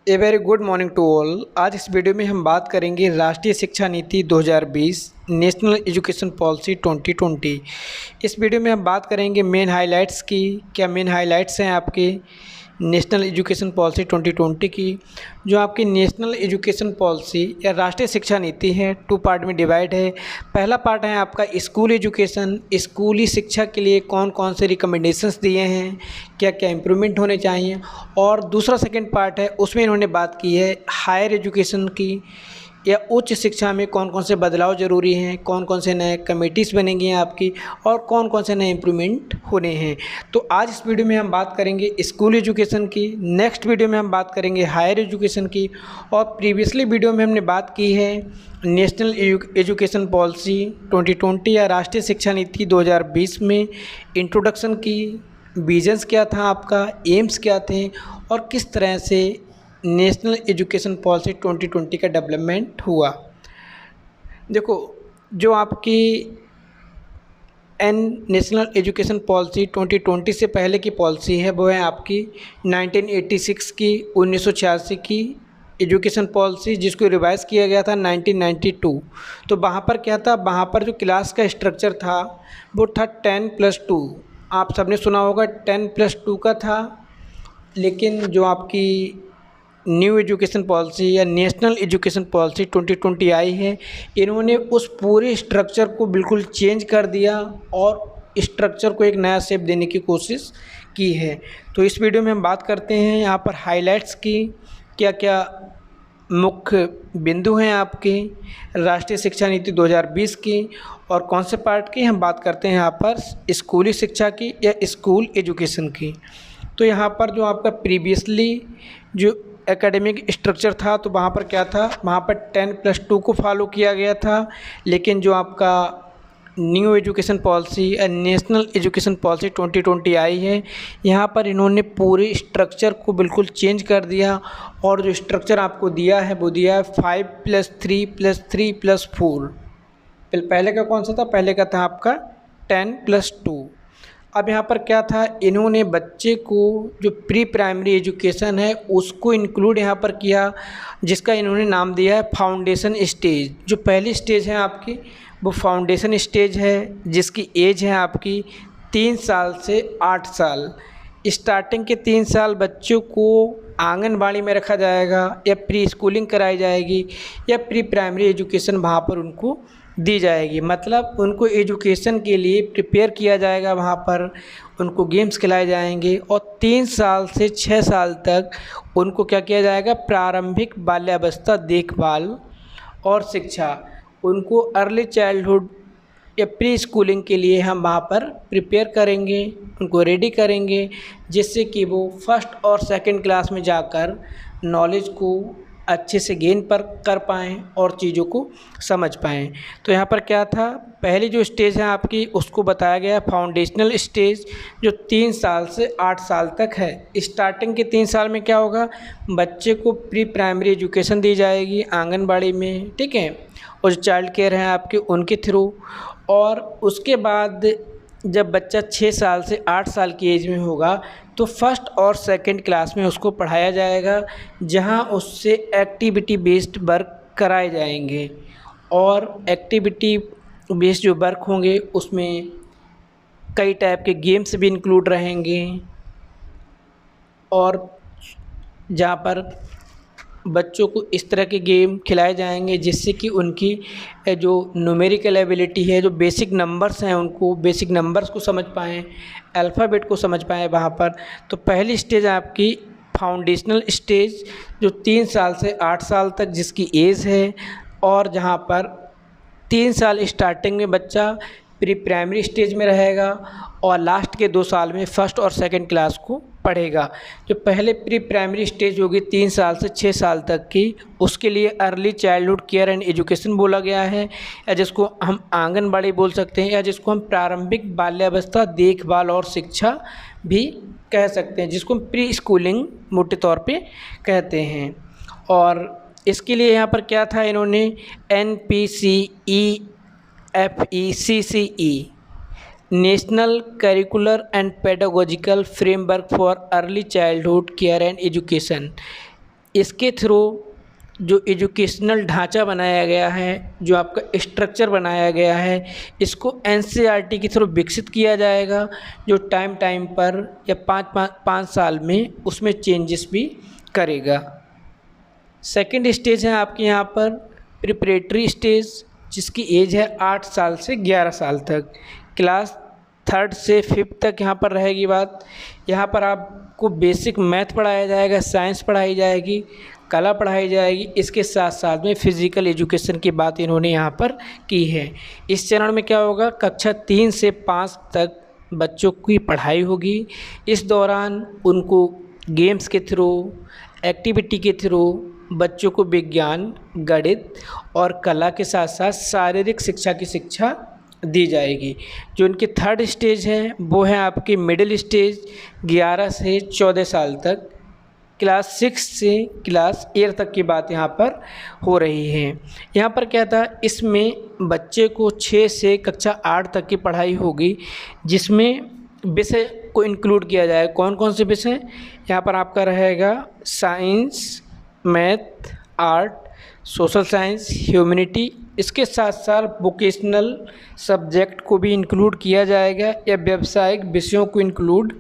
A very good morning to all. आज इस video में हम बात करेंगे राष्ट्रीय शिक्षा नीति 2020 नेशनल एजुकेशन पॉलिसी 2020। इस वीडियो में हम बात करेंगे मेन हाइलाइट्स की। क्या मेन हाइलाइट्स हैं आपके नेशनल एजुकेशन पॉलिसी 2020 की। जो आपकी नेशनल एजुकेशन पॉलिसी या राष्ट्रीय शिक्षा नीति है, टू पार्ट में डिवाइड है। पहला पार्ट है आपका स्कूल एजुकेशन, स्कूली शिक्षा के लिए कौन कौन से रिकमेंडेशंस दिए हैं, क्या क्या इम्प्रूवमेंट होने चाहिए। और दूसरा सेकंड पार्ट है, उसमें इन्होंने बात की है हायर एजुकेशन की या उच्च शिक्षा में कौन कौन से बदलाव ज़रूरी हैं, कौन कौन से नए कमेटीज़ बनेंगी हैं आपकी, और कौन कौन से नए इम्प्रूवमेंट होने हैं। तो आज इस वीडियो में हम बात करेंगे स्कूल एजुकेशन की, नेक्स्ट वीडियो में हम बात करेंगे हायर एजुकेशन की, और प्रीवियसली वीडियो में हमने बात की है नेशनल एजुकेशन पॉलिसी 2020 या राष्ट्रीय शिक्षा नीति 2020 में इंट्रोडक्शन की, विजन्स क्या था आपका, एम्स क्या थे, और किस तरह से नेशनल एजुकेशन पॉलिसी 2020 का डेवलपमेंट हुआ। देखो, जो आपकी नेशनल एजुकेशन पॉलिसी 2020 से पहले की पॉलिसी है वो है आपकी 1986 की, 1986 की एजुकेशन पॉलिसी, जिसको रिवाइज़ किया गया था 1992। तो वहाँ पर क्या था, वहाँ पर जो क्लास का स्ट्रक्चर था वो था 10+2। आप सबने सुना होगा 10+2 का था। लेकिन जो आपकी न्यू एजुकेशन पॉलिसी या नेशनल एजुकेशन पॉलिसी 2020 आई है, इन्होंने उस पूरे स्ट्रक्चर को बिल्कुल चेंज कर दिया और स्ट्रक्चर को एक नया शेप देने की कोशिश की है। तो इस वीडियो में हम बात करते हैं यहाँ पर हाइलाइट्स की, क्या क्या मुख्य बिंदु हैं आपके राष्ट्रीय शिक्षा नीति 2020 की, और कौन से पार्ट की हम बात करते हैं यहाँ पर स्कूली शिक्षा की या स्कूल एजुकेशन की। तो यहाँ पर जो आपका प्रीवियसली जो एकेडमिक स्ट्रक्चर था, तो वहाँ पर क्या था, वहाँ पर 10+2 को फॉलो किया गया था। लेकिन जो आपका न्यू एजुकेशन पॉलिसी या नेशनल एजुकेशन पॉलिसी 2020 आई है, यहाँ पर इन्होंने पूरे स्ट्रक्चर को बिल्कुल चेंज कर दिया, और जो स्ट्रक्चर आपको दिया है वो दिया है 5+3+3+4। पहले का कौन सा था, पहले का था आपका 10+2। अब यहाँ पर क्या था, इन्होंने बच्चे को जो प्री प्राइमरी एजुकेशन है उसको इंक्लूड यहाँ पर किया, जिसका इन्होंने नाम दिया है फाउंडेशन स्टेज। जो पहली स्टेज है आपकी वो फाउंडेशन स्टेज है, जिसकी एज है आपकी 3 साल से 8 साल। स्टार्टिंग के 3 साल बच्चों को आंगनबाड़ी में रखा जाएगा या प्री स्कूलिंग कराई जाएगी या प्री प्राइमरी एजुकेशन वहाँ पर उनको दी जाएगी। मतलब उनको एजुकेशन के लिए प्रिपेयर किया जाएगा, वहाँ पर उनको गेम्स खिलाए जाएंगे, और 3 साल से 6 साल तक उनको क्या किया जाएगा, प्रारंभिक बाल्यावस्था देखभाल और शिक्षा, उनको अर्ली चाइल्डहुड या प्री स्कूलिंग के लिए हम वहाँ पर प्रिपेयर करेंगे, उनको रेडी करेंगे, जिससे कि वो फर्स्ट और सेकंड क्लास में जाकर नॉलेज को अच्छे से गेन पर कर पाएँ और चीज़ों को समझ पाएँ। तो यहाँ पर क्या था, पहली जो स्टेज है आपकी उसको बताया गया फाउंडेशनल स्टेज, जो 3 साल से 8 साल तक है। स्टार्टिंग के 3 साल में क्या होगा, बच्चे को प्री प्राइमरी एजुकेशन दी जाएगी आंगनबाड़ी में, ठीक है, और जो चाइल्ड केयर हैं आपके उनके थ्रू। और उसके बाद जब बच्चा 6 साल से 8 साल की एज में होगा तो फर्स्ट और सेकंड क्लास में उसको पढ़ाया जाएगा, जहां उससे एक्टिविटी बेस्ड वर्क कराए जाएंगे। और एक्टिविटी बेस्ड जो वर्क होंगे उसमें कई टाइप के गेम्स भी इंक्लूड रहेंगे, और जहां पर बच्चों को इस तरह के गेम खिलाए जाएंगे जिससे कि उनकी जो न्यूमेरिकल एबिलिटी है, जो बेसिक नंबर्स हैं, उनको बेसिक नंबर्स को समझ पाएँ, अल्फ़ाबेट को समझ पाएँ वहाँ पर। तो पहली स्टेज आपकी फाउंडेशनल स्टेज, जो 3 साल से 8 साल तक जिसकी एज है, और जहाँ पर 3 साल स्टार्टिंग में बच्चा प्री प्राइमरी स्टेज में रहेगा, और लास्ट के 2 साल में फर्स्ट और सेकंड क्लास को पढ़ेगा। जो पहले प्री प्राइमरी स्टेज होगी 3 साल से 6 साल तक की, उसके लिए early childhood care and education बोला गया है, या जिसको हम आंगनबाड़ी बोल सकते हैं, या जिसको हम प्रारंभिक बाल्यावस्था देखभाल और शिक्षा भी कह सकते हैं, जिसको हम प्री स्कूलिंग मोटे तौर पे कहते हैं। और इसके लिए यहाँ पर क्या था, इन्होंने NPCEFECCE national curricular and pedagogical framework for early childhood care and education, इसके थ्रू जो एजुकेशनल ढांचा बनाया गया है, जो आपका स्ट्रक्चर बनाया गया है, इसको एनसीईआरटी के थ्रू विकसित किया जाएगा, जो टाइम टाइम पर या 5 साल में उसमें चेंजेस भी करेगा। सेकंड स्टेज है आपके यहाँ पर प्रिपरेटरी स्टेज, जिसकी एज है 8 साल से 11 साल तक। क्लास 3rd से 5th तक यहाँ पर रहेगी बात। यहाँ पर आपको बेसिक मैथ पढ़ाया जाएगा, साइंस पढ़ाई जाएगी, कला पढ़ाई जाएगी। इसके साथ साथ में फिज़िकल एजुकेशन की बात इन्होंने यहाँ पर की है। इस चरण में क्या होगा, कक्षा 3 से 5 तक बच्चों की पढ़ाई होगी। इस दौरान उनको गेम्स के थ्रू, एक्टिविटी के थ्रू बच्चों को विज्ञान, गणित और कला के साथ साथ शारीरिक शिक्षा की शिक्षा दी जाएगी। जो उनकी 3rd स्टेज है वो है आपकी मिडिल स्टेज, 11 से 14 साल तक। क्लास 6 से क्लास 8 तक की बात यहाँ पर हो रही है। यहाँ पर क्या था, इसमें बच्चे को 6 से कक्षा 8 तक की पढ़ाई होगी, जिसमें विषय को इंक्लूड किया जाएगा। कौन कौन से विषय यहाँ पर आपका रहेगा, science, math, art, social science, humanity. इसके साथ साथ वोकेशनल सब्जेक्ट को भी इंक्लूड किया जाएगा या व्यावसायिक विषयों को इंक्लूड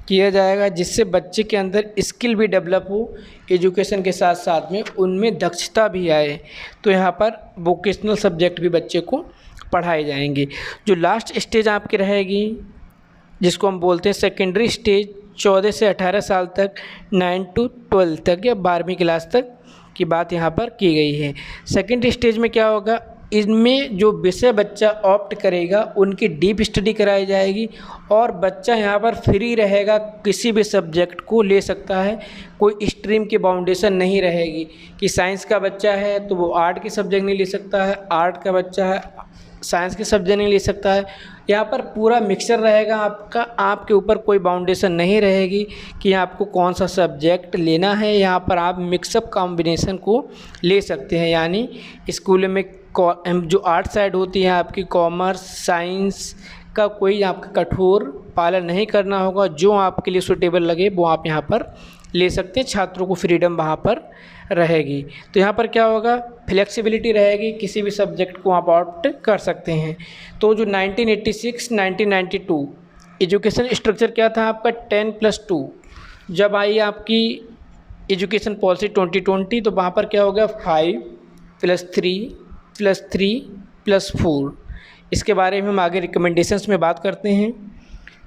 किया जाएगा, जिससे बच्चे के अंदर स्किल भी डेवलप हो, एजुकेशन के साथ साथ में उनमें दक्षता भी आए। तो यहाँ पर वोकेशनल सब्जेक्ट भी बच्चे को पढ़ाए जाएंगे। जो लास्ट स्टेज आपकी रहेगी, जिसको हम बोलते हैं सेकेंडरी स्टेज, 14 से 18 साल तक, 9 to 12 तक या 12वीं क्लास तक की बात यहाँ पर की गई है। सेकेंड स्टेज में क्या होगा, इनमें जो विषय बच्चा ऑप्ट करेगा उनकी डीप स्टडी कराई जाएगी और बच्चा यहाँ पर फ्री रहेगा, किसी भी सब्जेक्ट को ले सकता है। कोई स्ट्रीम की बाउंडेशन नहीं रहेगी कि साइंस का बच्चा है तो वो आर्ट के सब्जेक्ट नहीं ले सकता है, आर्ट का बच्चा है साइंस के सब्जेक्ट नहीं ले सकता है। यहाँ पर पूरा मिक्सचर रहेगा आपका, आपके ऊपर कोई बाउंडेशन नहीं रहेगी कि आपको कौन सा सब्जेक्ट लेना है। यहाँ पर आप मिक्सअप कॉम्बिनेशन को ले सकते हैं। यानी स्कूल में जो आर्ट साइड होती है आपकी, कॉमर्स, साइंस का कोई आपका कठोर पालन नहीं करना होगा। जो आपके लिए सूटेबल लगे वो आप यहाँ पर ले सकते हैं। छात्रों को फ्रीडम वहाँ पर रहेगी। तो यहाँ पर क्या होगा, फ्लेक्सिबिलिटी रहेगी, किसी भी सब्जेक्ट को आप ऑप्ट कर सकते हैं। तो जो 1986-1992 एजुकेशन स्ट्रक्चर क्या था आपका, 10+2। जब आई आपकी एजुकेशन पॉलिसी 2020 तो वहाँ पर क्या हो गया, 5+3+3+4। इसके बारे में हम आगे रिकमेंडेशंस में बात करते हैं।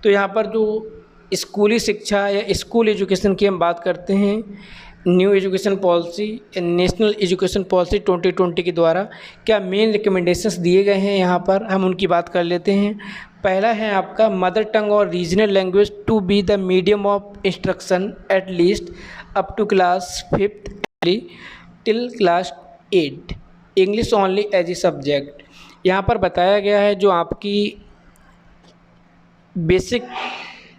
तो यहाँ पर जो स्कूली शिक्षा या स्कूल एजुकेशन की हम बात करते हैं, न्यू एजुकेशन पॉलिसी या नेशनल एजुकेशन पॉलिसी 2020 के द्वारा क्या मेन रिकमेंडेशंस दिए गए हैं, यहाँ पर हम उनकी बात कर लेते हैं। पहला है आपका, मदर टंग और regional language to be the medium of instruction at least up to class 5th till class 8, English only as a subject. यहाँ पर बताया गया है जो आपकी बेसिक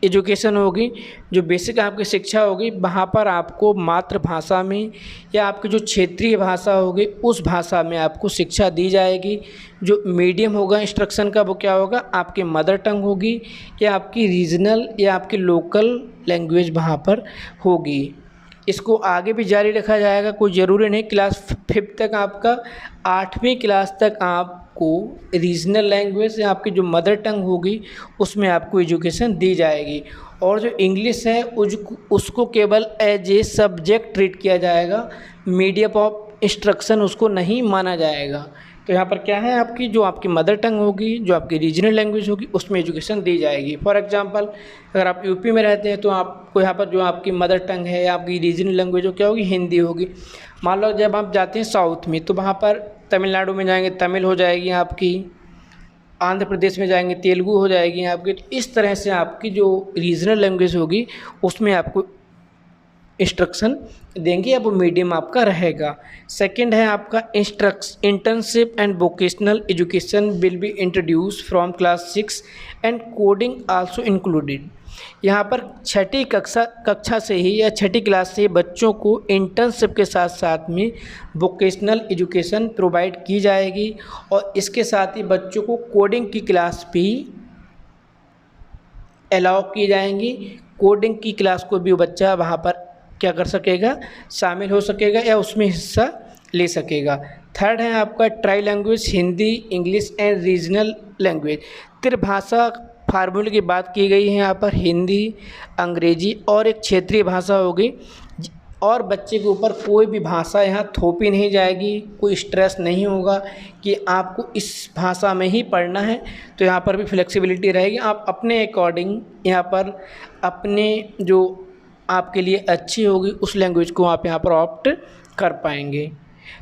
एजुकेशन होगी, जो बेसिक आपकी शिक्षा होगी, वहाँ पर आपको मातृभाषा में या आपकी जो क्षेत्रीय भाषा होगी उस भाषा में आपको शिक्षा दी जाएगी। जो मीडियम होगा इंस्ट्रक्शन का वो क्या होगा, आपकी मदर टंग होगी या आपकी रीजनल या आपकी लोकल लैंग्वेज वहाँ पर होगी। इसको आगे भी जारी रखा जाएगा, कोई ज़रूरी नहीं क्लास 5th तक, आपका 8वीं क्लास तक आपको रीजनल लैंग्वेज या आपकी जो मदर टंग होगी उसमें आपको एजुकेशन दी जाएगी। और जो इंग्लिश है उसको केवल एज ए सब्जेक्ट ट्रीट किया जाएगा, मीडियम ऑफ इंस्ट्रक्शन उसको नहीं माना जाएगा। तो यहाँ पर क्या है, आपकी जो आपकी मदर टंग होगी, जो आपकी रीजनल लैंग्वेज होगी उसमें एजुकेशन दी जाएगी। फॉर एग्जांपल अगर आप यूपी में रहते हैं तो आपको यहाँ पर जो आपकी मदर टंग है या आपकी रीजनल लैंग्वेज हो क्या होगी, हिंदी होगी। मान लो जब आप जाते हैं साउथ में तो वहाँ पर तमिलनाडु में जाएंगे तमिल हो जाएगी आपकी, आंध्र प्रदेश में जाएंगे तेलुगु हो जाएगी आपकी। तो इस तरह से आपकी जो रीजनल लैंग्वेज होगी उसमें आपको इंस्ट्रक्शन देंगे या वो मीडियम आपका रहेगा। सेकंड है आपका internship and vocational education will be introduce from class 6 and coding also included. यहाँ पर छठी कक्षा से ही या छठी क्लास से बच्चों को इंटर्नशिप के साथ साथ में वोकेशनल एजुकेशन प्रोवाइड की जाएगी और इसके साथ ही बच्चों को कोडिंग की क्लास भी अलाउ की जाएंगी। कोडिंग की क्लास को भी बच्चा वहाँ पर क्या कर सकेगा, शामिल हो सकेगा या उसमें हिस्सा ले सकेगा। थर्ड है आपका tri language, Hindi, English and regional language. त्रिभाषा फार्मूले की बात की गई है यहाँ पर, हिंदी, अंग्रेजी और एक क्षेत्रीय भाषा होगी। और बच्चे के ऊपर कोई भी भाषा यहाँ थोपी नहीं जाएगी, कोई स्ट्रेस नहीं होगा कि आपको इस भाषा में ही पढ़ना है। तो यहाँ पर भी फ्लेक्सिबिलिटी रहेगी, आप अपने अकॉर्डिंग यहाँ पर अपने जो आपके लिए अच्छी होगी उस लैंग्वेज को आप यहाँ पर ऑप्ट कर पाएंगे।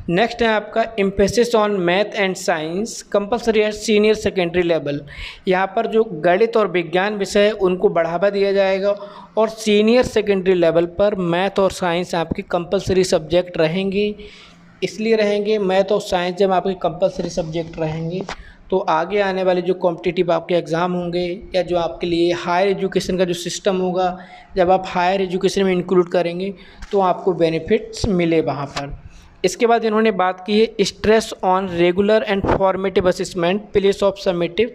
नेक्स्ट है आपका emphasis on math and science compulsory at senior secondary level. यहाँ पर जो गणित और विज्ञान विषय है उनको बढ़ावा दिया जाएगा और सीनियर सेकेंडरी लेवल पर मैथ और साइंस आपके कंपलसरी सब्जेक्ट रहेंगे। इसलिए रहेंगे मैथ और साइंस जब आपके कंपलसरी सब्जेक्ट रहेंगे तो आगे आने वाले जो कॉम्पिटिटिव आपके एग्ज़ाम होंगे या जो आपके लिए हायर एजुकेशन का जो सिस्टम होगा, जब आप हायर एजुकेशन में इंक्लूड करेंगे तो आपको बेनिफिट्स मिले वहाँ पर। इसके बाद इन्होंने बात की है stress on regular and formative assessment place of summative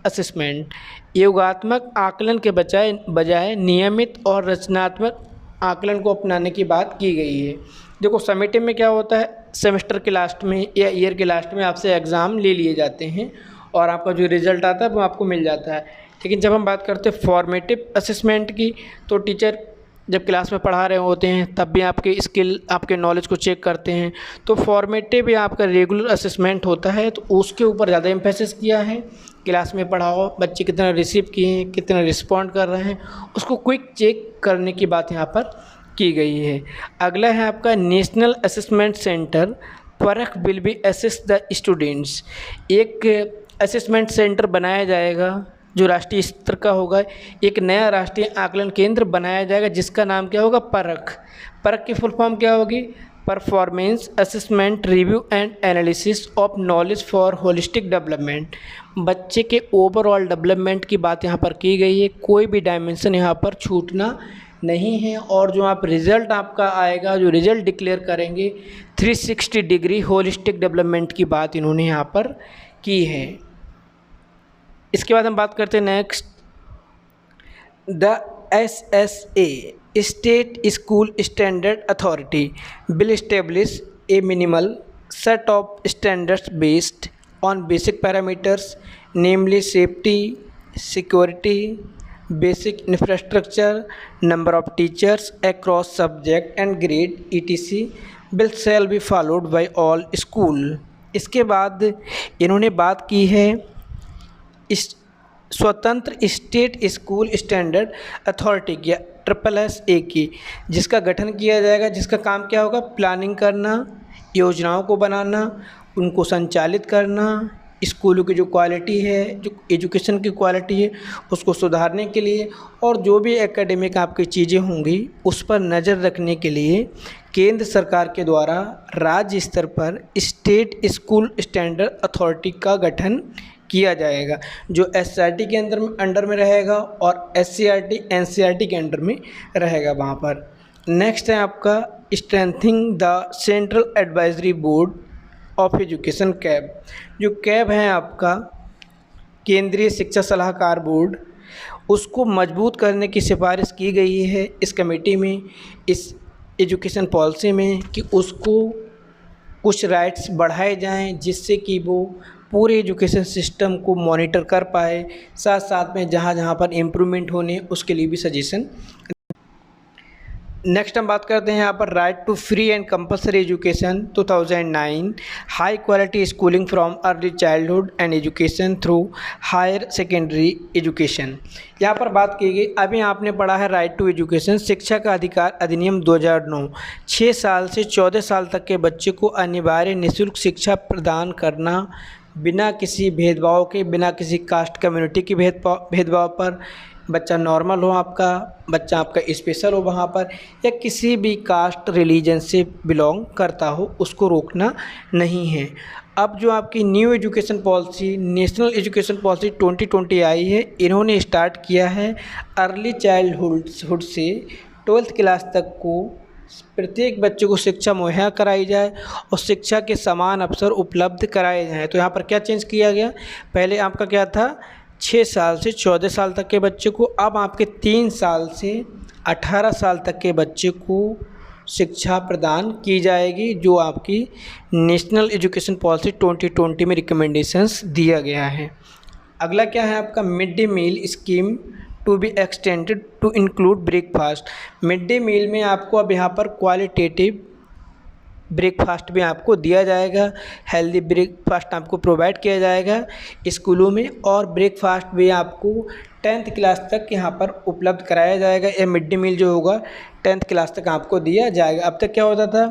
assessment. योगात्मक आकलन के बजाय नियमित और रचनात्मक आकलन को अपनाने की बात की गई है। देखो समेटिव में क्या होता है, सेमेस्टर के लास्ट में या ईयर के लास्ट में आपसे एग्ज़ाम ले लिए जाते हैं और आपका जो रिज़ल्ट आता है वो आपको मिल जाता है। लेकिन जब हम बात करते हैं फॉर्मेटिव असेसमेंट की, तो टीचर जब क्लास में पढ़ा रहे होते हैं तब भी आपके स्किल, आपके नॉलेज को चेक करते हैं। तो फॉर्मेटिव या आपका रेगुलर असेसमेंट होता है तो उसके ऊपर ज़्यादा एम्फेसिस किया है। क्लास में पढ़ाओ, बच्चे कितना रिसीव किए हैं, कितना रिस्पॉन्ड कर रहे हैं, उसको क्विक चेक करने की बात यहाँ पर की गई है। अगला है आपका नेशनल असेसमेंट सेंटर परख will be assess the students. एक असेसमेंट सेंटर बनाया जाएगा जो राष्ट्रीय स्तर का होगा। एक नया राष्ट्रीय आकलन केंद्र बनाया जाएगा जिसका नाम क्या होगा, परख। परख की फुल फॉर्म क्या होगी, performance assessment review and analysis of knowledge for holistic development. बच्चे के ओवरऑल डेवलपमेंट की बात यहाँ पर की गई है, कोई भी डायमेंशन यहाँ पर छूटना नहीं है। और जो आप रिज़ल्ट आपका आएगा, जो रिज़ल्ट डिक्लेयर करेंगे, 360 डिग्री होलिस्टिक डेवलपमेंट की बात इन्होंने यहाँ पर की है। इसके बाद हम बात करते हैं next, the SSA state school standard authority will establish A minimal set of standards based on basic parameters namely safety, security, basic infrastructure, number of teachers across subject and grade etc will shall be followed by all school. इसके बाद इन्होंने बात की है इस स्वतंत्र state school standard authority की SSA की, जिसका गठन किया जाएगा, जिसका काम क्या होगा, प्लानिंग करना, योजनाओं को बनाना, उनको संचालित करना, स्कूलों की जो क्वालिटी है, जो एजुकेशन की क्वालिटी है उसको सुधारने के लिए और जो भी एकेडमिक आपकी चीज़ें होंगी उस पर नज़र रखने के लिए केंद्र सरकार के द्वारा राज्य स्तर पर स्टेट स्कूल स्टैंडर्ड अथॉरिटी का गठन किया जाएगा, जो SRT के अंडर में रहेगा और SCRT NCRT के अंडर में रहेगा वहाँ पर। नेक्स्ट है आपका strengthening the central advisory board of education cab. जो कैब है आपका केंद्रीय शिक्षा सलाहकार बोर्ड, उसको मजबूत करने की सिफारिश की गई है इस कमेटी में, इस एजुकेशन पॉलिसी में, कि उसको कुछ राइट्स बढ़ाए जाएं जिससे कि वो पूरे एजुकेशन सिस्टम को मॉनिटर कर पाए, साथ साथ में जहाँ जहाँ पर इम्प्रूवमेंट होने उसके लिए भी सजेशन। नेक्स्ट हम बात करते हैं यहाँ पर right to free and compulsory education 2009, high quality schooling from early childhood and education through higher secondary education. यहाँ पर बात की गई, अभी आपने पढ़ा है राइट टू एजुकेशन, शिक्षा का अधिकार अधिनियम 2009। 6 साल से 14 साल तक के बच्चे को अनिवार्य निःशुल्क शिक्षा प्रदान करना, बिना किसी भेदभाव के, बिना किसी कास्ट कम्युनिटी के भेदभाव पर, बच्चा नॉर्मल हो आपका, बच्चा आपका स्पेशल हो वहाँ पर, या किसी भी कास्ट रिलीजन से बिलोंग करता हो, उसको रोकना नहीं है। अब जो आपकी new education policy, national education policy 2020 आई है, इन्होंने स्टार्ट किया है अर्ली चाइल्डहुड से 12th क्लास तक को प्रत्येक बच्चे को शिक्षा मुहैया कराई जाए और शिक्षा के समान अवसर उपलब्ध कराए जाएँ। तो यहाँ पर क्या चेंज किया गया, पहले आपका क्या था 6 साल से 14 साल तक के बच्चे को, अब आपके 3 साल से 18 साल तक के बच्चे को शिक्षा प्रदान की जाएगी, जो आपकी नेशनल एजुकेशन पॉलिसी 2020 में रिकमेंडेशंस दिया गया है। अगला क्या है आपका, mid day meal scheme to be extended to include breakfast. Mid day meal में आपको अब यहाँ पर क्वालिटेटिव ब्रेकफास्ट भी आपको दिया जाएगा, हेल्दी ब्रेकफास्ट आपको प्रोवाइड किया जाएगा स्कूलों में, और ब्रेकफास्ट भी आपको 10th क्लास तक यहाँ पर उपलब्ध कराया जाएगा। ये मिड डे मील जो होगा 10th क्लास तक आपको दिया जाएगा। अब तक क्या होता था,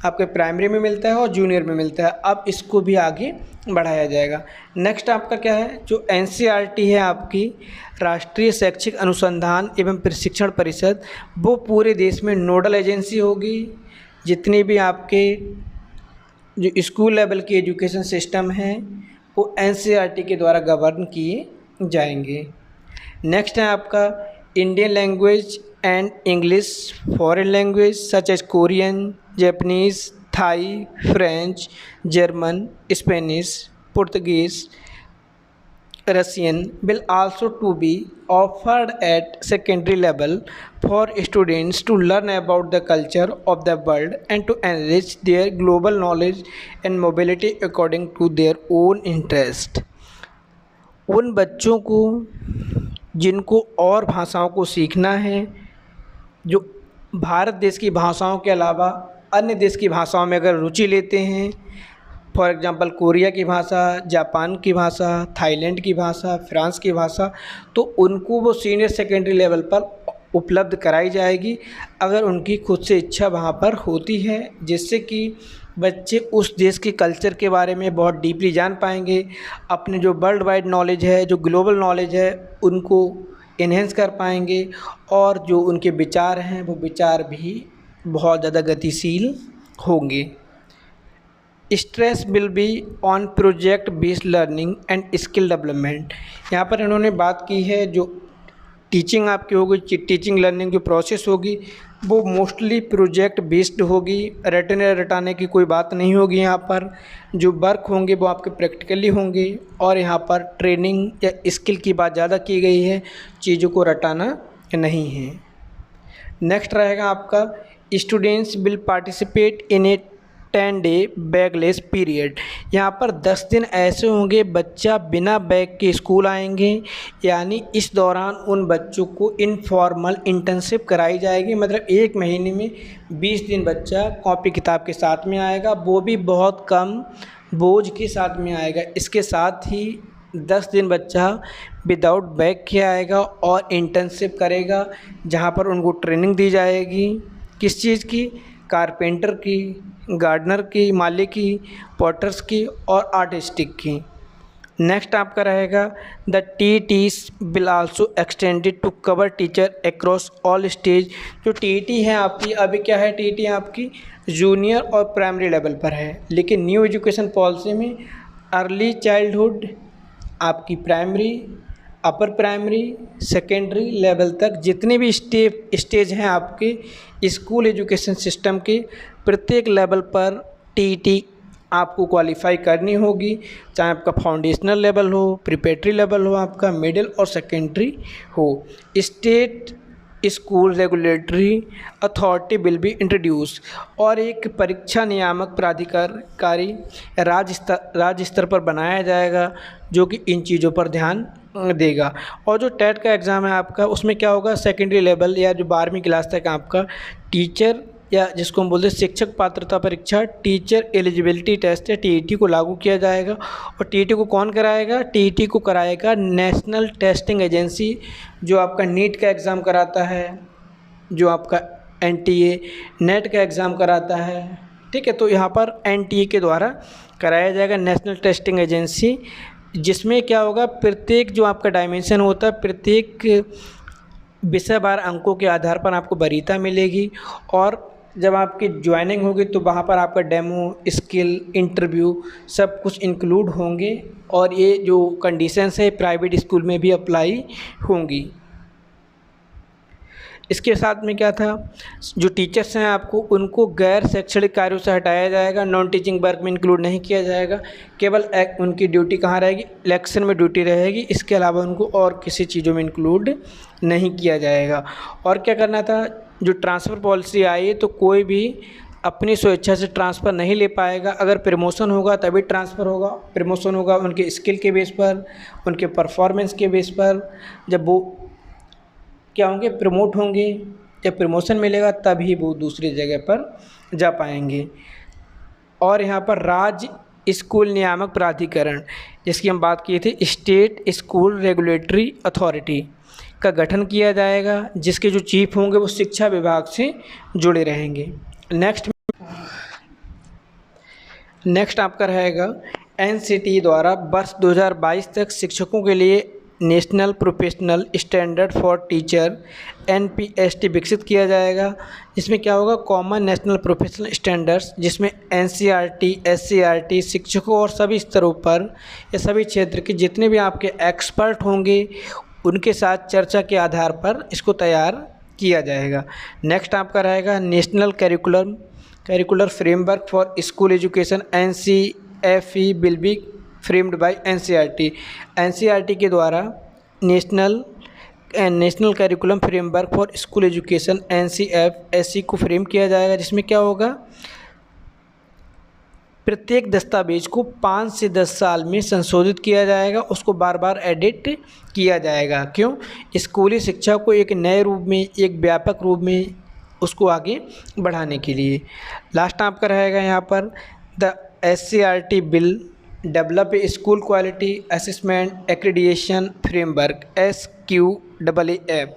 आपके प्राइमरी में मिलता है और जूनियर में मिलता है, अब इसको भी आगे बढ़ाया जाएगा। नेक्स्ट आपका क्या है, जो NCERT है आपकी राष्ट्रीय शैक्षिक अनुसंधान एवं प्रशिक्षण परिषद, वो पूरे देश में नोडल एजेंसी होगी। जितने भी आपके जो स्कूल लेवल के एजुकेशन सिस्टम हैं वो NCERT के द्वारा गवर्न किए जाएंगे। नेक्स्ट है आपका Indian language and English foreign language such as Korean, Japanese, Thai, French, German, Spanish, Portuguese, Russian will also to be offered at secondary level for students to learn about the culture of the world and to enrich their global knowledge and mobility according to their own interest। उन बच्चों को जिनको और भाषाओं को सीखना है, जो भारत देश की भाषाओं के अलावा अन्य देश की भाषाओं में अगर रुचि लेते हैं, फॉर एग्ज़ाम्पल कोरिया की भाषा, जापान की भाषा, थाईलैंड की भाषा, फ्रांस की भाषा, तो उनको वो सीनियर सेकेंडरी लेवल पर उपलब्ध कराई जाएगी अगर उनकी खुद से इच्छा वहाँ पर होती है, जिससे कि बच्चे उस देश के कल्चर के बारे में बहुत डीपली जान पाएंगे, अपने जो वर्ल्ड वाइड नॉलेज है, जो ग्लोबल नॉलेज है, उनको इन्हेंस कर पाएंगे, और जो उनके विचार हैं वो विचार भी बहुत ज़्यादा गतिशील होंगे। Stress will be on project based learning and skill development. यहाँ पर इन्होंने बात की है जो टीचिंग आपकी होगी, टीचिंग लर्निंग जो प्रोसेस होगी वो मोस्टली प्रोजेक्ट बेस्ड होगी, रटने रटाने की कोई बात नहीं होगी। यहाँ पर जो वर्क होंगे वो आपके प्रैक्टिकली होंगे, और यहाँ पर ट्रेनिंग या स्किल की बात ज़्यादा की गई है, चीज़ों को रटाना नहीं है। नेक्स्ट रहेगा आपका students will participate in A 10 day bagless period. यहाँ पर 10 दिन ऐसे होंगे बच्चा बिना बैग के स्कूल आएंगे, यानी इस दौरान उन बच्चों को इनफॉर्मल इंटर्नशिप कराई जाएगी। मतलब 1 महीने में 20 दिन बच्चा कॉपी किताब के साथ में आएगा, वो भी बहुत कम बोझ के साथ में आएगा। इसके साथ ही 10 दिन बच्चा विदाउट बैग के आएगा और इंटर्नशिप करेगा, जहाँ पर उनको ट्रेनिंग दी जाएगी। किस चीज़ की, कारपेंटर की, गार्डनर की, माली की, पॉटर्स की और आर्टिस्टिक की। नेक्स्ट आपका रहेगा the TETs will also extended to cover teacher across all stage. जो TET है आपकी, अभी क्या है, TET आपकी जूनियर और प्राइमरी लेवल पर है, लेकिन न्यू एजुकेशन पॉलिसी में अर्ली चाइल्डहुड, आपकी primary, upper primary, secondary level तक जितने भी स्टेज हैं आपके स्कूल एजुकेशन सिस्टम के, प्रत्येक लेवल पर TET आपको क्वालिफाई करनी होगी, चाहे आपका फाउंडेशनल लेवल हो, प्रिपरेटरी लेवल हो, आपका मिडिल और सेकेंडरी हो। State school regulatory authority will be introduce, और एक परीक्षा नियामक प्राधिकारी राज्य स्तर पर बनाया जाएगा जो कि इन चीज़ों पर ध्यान देगा। और जो टेट का एग्ज़ाम है आपका, उसमें क्या होगा, सेकेंडरी लेवल या जो 12वीं क्लास तक आपका टीचर या जिसको हम बोलते हैं शिक्षक पात्रता परीक्षा, टीचर एलिजिबिलिटी टेस्ट या TET को लागू किया जाएगा। और TET को कौन कराएगा, TET को कराएगा नेशनल टेस्टिंग एजेंसी, जो आपका नीट का एग्ज़ाम कराता है, जो आपका NTA नेट का एग्ज़ाम कराता है, ठीक है। तो यहाँ पर NTA के द्वारा कराया जाएगा, नेशनल टेस्टिंग एजेंसी, जिसमें क्या होगा, प्रत्येक जो आपका डायमेंशन होता है, प्रत्येक विषय वार अंकों के आधार पर आपको वरीयता मिलेगी। और जब आपकी ज्वाइनिंग होगी तो वहाँ पर आपका डेमो, स्किल, इंटरव्यू सब कुछ इंक्लूड होंगे, और ये जो कंडीशंस है प्राइवेट स्कूल में भी अप्लाई होंगी। इसके साथ में क्या था, जो टीचर्स हैं आपको उनको गैर शैक्षणिक कार्यों से हटाया जाएगा, नॉन टीचिंग वर्क में इंक्लूड नहीं किया जाएगा। केवल उनकी ड्यूटी कहाँ रहेगी, इलेक्शन में ड्यूटी रहेगी, इसके अलावा उनको और किसी चीज़ों में इंक्लूड नहीं किया जाएगा। और क्या करना था, जो ट्रांसफ़र पॉलिसी आई तो कोई भी अपनी स्वेच्छा से ट्रांसफ़र नहीं ले पाएगा। अगर प्रमोशन होगा तभी ट्रांसफ़र होगा। प्रमोशन होगा उनके स्किल के बेस पर, उनके परफॉर्मेंस के बेस पर। जब वो क्या होंगे, प्रमोट होंगे, जब प्रमोशन मिलेगा तभी वो दूसरी जगह पर जा पाएंगे। और यहाँ पर राज्य स्कूल नियामक प्राधिकरण, जिसकी हम बात किए थे, स्टेट स्कूल रेगुलेटरी अथॉरिटी का गठन किया जाएगा, जिसके जो चीफ होंगे वो शिक्षा विभाग से जुड़े रहेंगे। नेक्स्ट आपका रहेगा एनसीटी द्वारा वर्ष 2022 तक शिक्षकों के लिए national professional standard for teacher NPST विकसित किया जाएगा। इसमें क्या होगा, कॉमन नेशनल प्रोफेशनल स्टैंडर्ड्स, जिसमें NCERT SCERT शिक्षकों और सभी स्तरों पर या सभी क्षेत्र के जितने भी आपके एक्सपर्ट होंगे उनके साथ चर्चा के आधार पर इसको तैयार किया जाएगा। नेक्स्ट आपका रहेगा national curricular framework for school education NCFE will be framed bye NCERT के द्वारा national curriculum framework for school education NCFSE को फ्रेम किया जाएगा, जिसमें क्या होगा, प्रत्येक दस्तावेज को 5 से 10 साल में संशोधित किया जाएगा, उसको बार बार एडिट किया जाएगा। क्यों, स्कूली शिक्षा को एक नए रूप में, एक व्यापक रूप में उसको आगे बढ़ाने के लिए। लास्ट आपका रहेगा यहाँ पर the SCERT bill develop a school quality assessment accreditation framework SQAAF।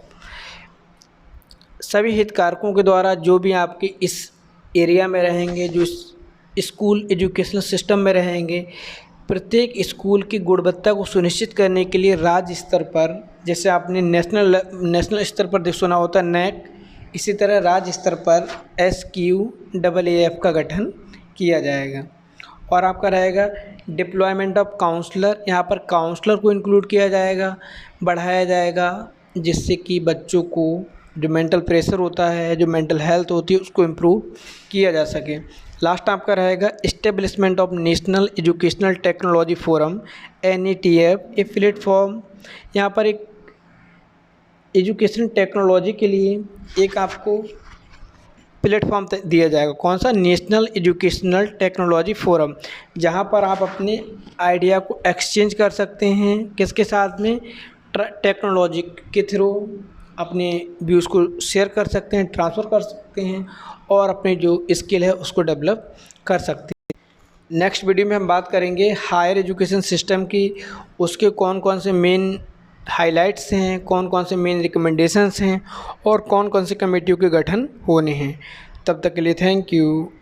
सभी हितधारकों के द्वारा जो भी आपके इस एरिया में रहेंगे, जो स्कूल एजुकेशनल सिस्टम में रहेंगे, प्रत्येक स्कूल की गुणवत्ता को सुनिश्चित करने के लिए राज्य स्तर पर, जैसे आपने नेशनल स्तर पर सुना होता है NAAC, इसी तरह राज्य स्तर पर SQAAF का गठन किया जाएगा। और आपका रहेगा डिप्लॉयमेंट ऑफ काउंसलर, यहाँ पर काउंसलर को इंक्लूड किया जाएगा, बढ़ाया जाएगा, जिससे कि बच्चों को जो मेंटल प्रेशर होता है, जो मेंटल हेल्थ होती है, उसको इम्प्रूव किया जा सके। लास्ट आपका रहेगा establishment of national educational technology forum NETF, a platform, यहाँ पर एक एजुकेशन टेक्नोलॉजी के लिए एक आपको प्लेटफॉर्म दिया जाएगा। कौन सा, नेशनल एजुकेशनल टेक्नोलॉजी फोरम, जहाँ पर आप अपने आइडिया को एक्सचेंज कर सकते हैं, किसके साथ में, टेक्नोलॉजी के थ्रू अपने व्यूज़ को शेयर कर सकते हैं, ट्रांसफ़र कर सकते हैं और अपने जो स्किल है उसको डेवलप कर सकते हैं। नेक्स्ट वीडियो में हम बात करेंगे हायर एजुकेशन सिस्टम की, उसके कौन कौन से मेन हाइलाइट्स हैं, कौन कौन से मेन रिकमेंडेशंस हैं और कौन कौन से कमेटियों के गठन होने हैं। तब तक के लिए थैंक यू।